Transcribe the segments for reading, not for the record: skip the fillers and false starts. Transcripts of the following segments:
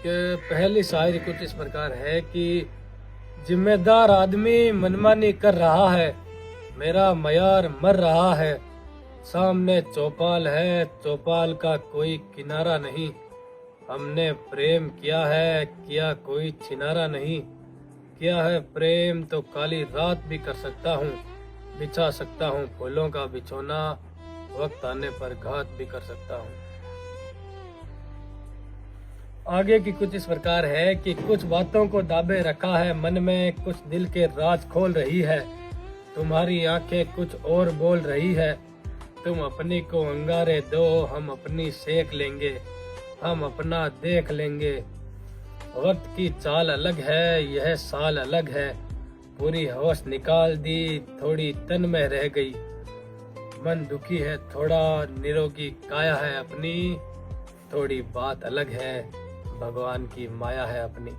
कि पहली शायरी कुछ इस प्रकार है कि जिम्मेदार आदमी मनमानी कर रहा है, मेरा मयार मर रहा है, सामने चौपाल है, चौपाल का कोई किनारा नहीं, हमने प्रेम किया है, किया कोई छिनारा नहीं, किया है प्रेम तो काली रात भी कर सकता हूँ, बिछा सकता हूँ फूलों का बिछोना, वक्त आने पर घात भी कर सकता हूँ। आगे की कुछ इस प्रकार है कि कुछ बातों को दाबे रखा है मन में, कुछ दिल के राज खोल रही है, तुम्हारी आंखें कुछ और बोल रही है, तुम अपनी को अंगारे दो, हम अपनी सेक लेंगे, हम अपना देख लेंगे, वक्त की चाल अलग है, यह साल अलग है, पूरी होश निकाल दी, थोड़ी तन में रह गई, मन दुखी है थोड़ा, निरोगी काया है अपनी, थोड़ी बात अलग है, भगवान की माया है अपनी।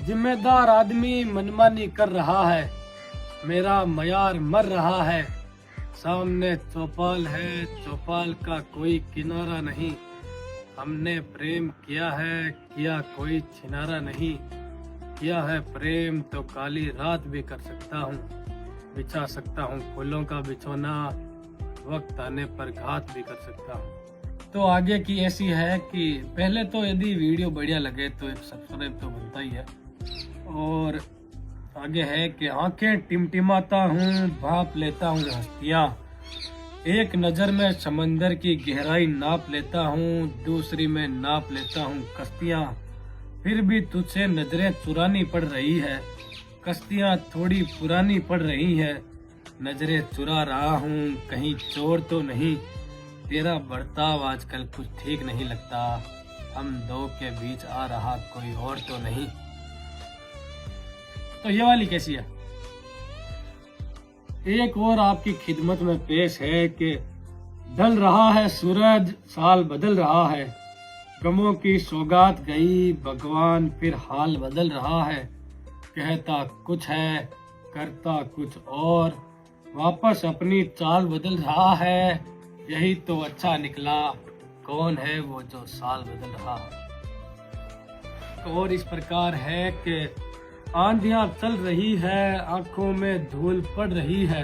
जिम्मेदार आदमी मनमानी कर रहा है, मेरा मयार मर रहा है, सामने चौपाल है, चौपाल का कोई किनारा नहीं, हमने प्रेम किया है, किया कोई छिनारा नहीं, किया है प्रेम तो काली रात भी कर सकता हूँ, बिछा सकता हूँ फूलों का बिछोना, वक्त आने पर घात भी कर सकता हूँ। तो आगे की ऐसी है कि पहले तो यदि वीडियो बढ़िया लगे तो एक सब्सक्राइब तो बनता ही है, और आगे है कि आंखें टिमटिमाता हूँ, भाप लेता हूँ हस्तियाँ, एक नजर में समंदर की गहराई नाप लेता हूँ, दूसरी में नाप लेता हूँ कश्तियाँ, फिर भी तुझसे नजरें चुरानी पड़ रही है, कश्तियाँ थोड़ी पुरानी पड़ रही है, नजरें चुरा रहा हूँ कहीं चोर तो नहीं, तेरा बर्ताव आजकल कुछ ठीक नहीं लगता, हम दो के बीच आ रहा कोई और तो नहीं। तो ये वाली कैसी है? एक और आपकी खिदमत में पेश है कि ढल रहा है सूरज, साल बदल रहा है, गमों की सौगात गई, भगवान फिर हाल बदल रहा है, कहता कुछ है करता कुछ और, वापस अपनी चाल बदल रहा है, यही तो अच्छा निकला, कौन है वो जो साल बदल रहा है। और इस प्रकार है कि आंधियां चल रही है, आंखों में धूल पड़ रही है,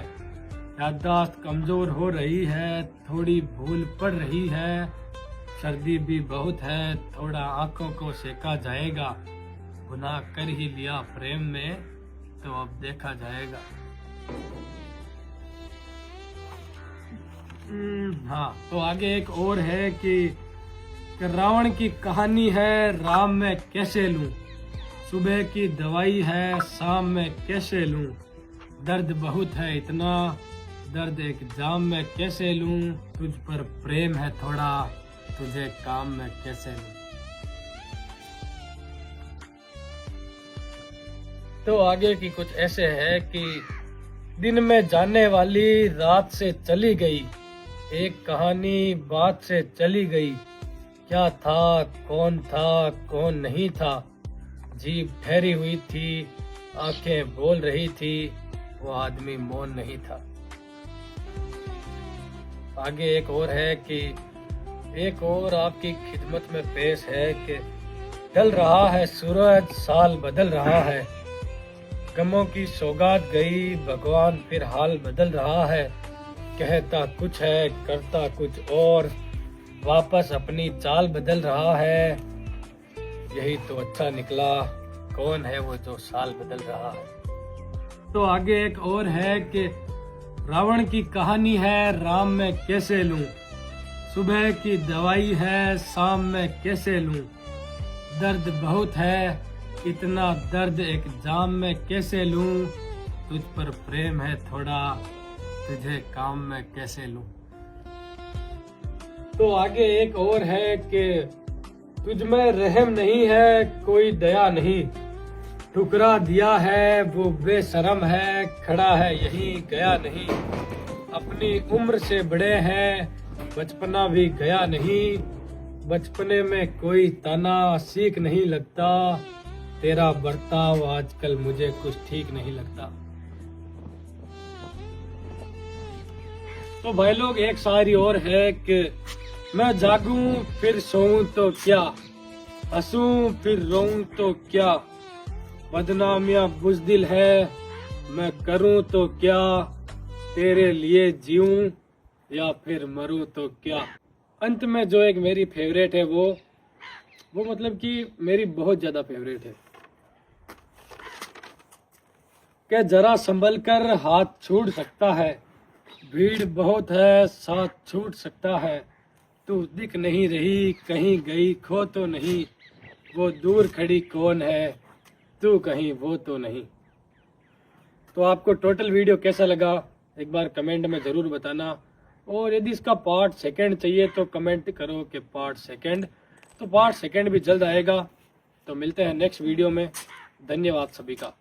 याददाश्त कमजोर हो रही है, थोड़ी भूल पड़ रही है, सर्दी भी बहुत है, थोड़ा आंखों को सेका जाएगा, गुनाह कर ही लिया प्रेम में तो अब देखा जाएगा। हाँ, तो आगे एक और है कि रावण की कहानी है, राम में कैसे लूं, सुबह की दवाई है, शाम में कैसे लूं, दर्द बहुत है इतना, दर्द एक जाम में कैसे लूं, तुझ पर प्रेम है थोड़ा, तुझे काम में कैसे लूं। तो आगे की कुछ ऐसे है कि दिन में जाने वाली रात से चली गई, एक कहानी बात से चली गई, क्या था कौन नहीं था, जीभ ठहरी हुई थी, आंखें बोल रही थी, वो आदमी मौन नहीं था। आगे एक और है कि एक और आपकी खिदमत में पेश है कि ढल रहा है सूरज, साल बदल रहा है, गमों की सौगात गई, भगवान फिर हाल बदल रहा है, कहता कुछ है करता कुछ और, वापस अपनी चाल बदल रहा है, यही तो अच्छा निकला, कौन है वो जो साल बदल रहा है। तो आगे एक और है कि रावण की कहानी है, राम में कैसे लूं, सुबह की दवाई है, शाम में कैसे लूं, दर्द बहुत है इतना, दर्द एक जाम में कैसे लूं, तुझ पर प्रेम है थोड़ा, तुझे काम में कैसे लूं। तो आगे एक और है कि तुझ में रहम नहीं है, कोई दया नहीं, ठुकरा दिया है वो बेशरम है, खड़ा है यहीं गया नहीं, अपनी उम्र से बड़े हैं, बचपना भी गया नहीं, बचपने में कोई ताना सीख नहीं लगता, तेरा बर्ताव आजकल मुझे कुछ ठीक नहीं लगता। तो भाई लोग एक शायरी और है कि मैं जागूं फिर सोऊं तो क्या, हंसूं फिर रोऊं तो क्या, बदनामियां बुज़दिल है मैं करूं तो क्या, तेरे लिए जीऊं या फिर मरूं तो क्या। अंत में जो एक मेरी फेवरेट है वो मतलब कि मेरी बहुत ज्यादा फेवरेट है कि जरा संभल कर हाथ छूट सकता है, भीड़ बहुत है साथ छूट सकता है, तू दिख नहीं रही कहीं गई खो तो नहीं, वो दूर खड़ी कौन है तू कहीं वो तो नहीं। तो आपको टोटल वीडियो कैसा लगा एक बार कमेंट में ज़रूर बताना, और यदि इसका पार्ट सेकंड चाहिए तो कमेंट करो कि पार्ट सेकंड, तो पार्ट सेकंड भी जल्द आएगा। तो मिलते हैं नेक्स्ट वीडियो में। धन्यवाद सभी का।